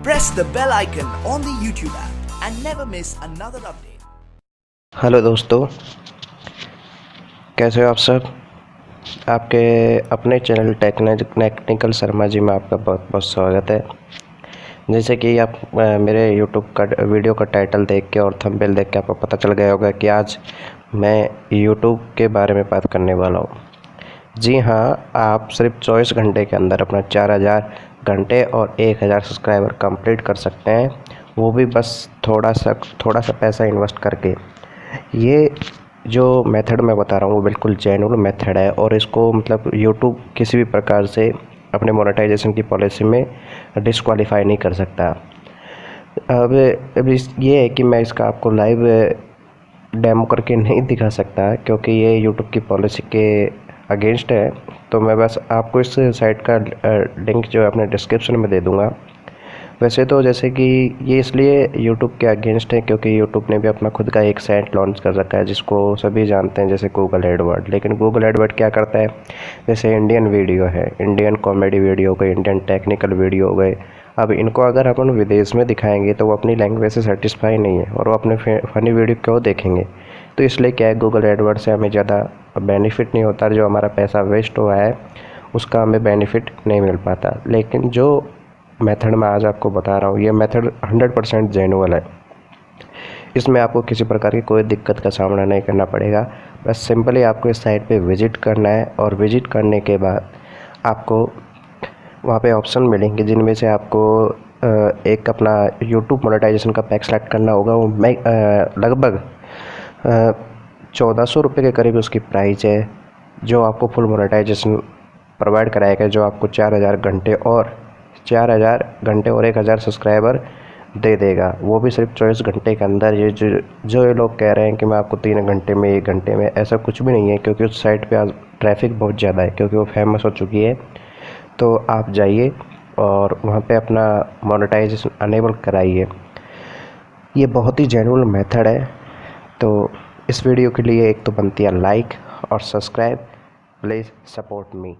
Press the bell icon on the YouTube app and never miss another update. Hello दोस्तों, कैसे हो आप सब। आपके अपने चैनल टेक्निकल शर्मा जी में आपका बहुत बहुत स्वागत है। जैसे कि आप मेरे यूट्यूब का वीडियो का टाइटल देख के और थंबनेल देख के आपको पता चल गया होगा कि आज मैं यूट्यूब के बारे में बात करने वाला हूँ। जी हाँ, आप सिर्फ 24 घंटे के अंदर अपना 4000 घंटे और 1000 सब्सक्राइबर कंप्लीट कर सकते हैं, वो भी बस थोड़ा सा पैसा इन्वेस्ट करके। ये जो मेथड मैं बता रहा हूँ वो बिल्कुल जेन्युइन मेथड है और इसको मतलब यूट्यूब किसी भी प्रकार से अपने मोनेटाइजेशन की पॉलिसी में डिस्क्वालीफाई नहीं कर सकता। अब ये है कि मैं इसका आपको लाइव डेमो करके नहीं दिखा सकता क्योंकि ये यूट्यूब की पॉलिसी के अगेंस्ट है। तो मैं बस आपको इस साइट का लिंक जो है अपने डिस्क्रिप्शन में दे दूँगा। वैसे तो जैसे कि ये इसलिए यूट्यूब के अगेंस्ट है क्योंकि यूट्यूब ने भी अपना खुद का एक साइट लॉन्च कर रखा है जिसको सभी जानते हैं, जैसे गूगल एडवर्ड। लेकिन गूगल एडवर्ड क्या करता है, जैसे इंडियन वीडियो है, इंडियन कॉमेडी वीडियो हो गए, इंडियन टेक्निकल वीडियो हो गए, अब इनको अगर अपन विदेश में दिखाएंगे तो वो अपनी लैंग्वेज से सेटिस्फाई नहीं है और वो अपने फ़नी वीडियो क्यों देखेंगे। तो इसलिए क्या है, गूगल एडवर्ड से हमें ज़्यादा बेनिफिट नहीं होता, जो हमारा पैसा वेस्ट हुआ है उसका हमें बेनिफिट नहीं मिल पाता। लेकिन जो मेथड मैं आज आपको बता रहा हूँ ये मेथड 100% जेन्युइन है। इसमें आपको किसी प्रकार की कोई दिक्कत का सामना नहीं करना पड़ेगा। बस सिंपली आपको इस साइट पे विज़िट करना है और विज़िट करने के बाद आपको वहाँ पे ऑप्शन मिलेंगे जिनमें से आपको एक अपना यूट्यूब मोनेटाइजेशन का पैक सेलेक्ट करना होगा। वो लगभग 1400 रुपये के करीब उसकी प्राइस है, जो आपको फुल मोनेटाइजेशन प्रोवाइड कराएगा, जो आपको 4000 घंटे और 1000 सब्सक्राइबर दे देगा, वो भी सिर्फ 24 घंटे के अंदर। ये लोग कह रहे हैं कि मैं आपको 3 घंटे में 1 घंटे में, ऐसा कुछ भी नहीं है क्योंकि उस साइट पे आज ट्रैफिक बहुत ज़्यादा है क्योंकि वो फेमस हो चुकी है। तो आप जाइए और वहाँ पे अपना मोनेटाइजेशन अनेबल कराइए। ये बहुत ही जेन्युइन मेथड है। तो इस वीडियो के लिए एक तो बनती है लाइक और सब्सक्राइब। Please support me.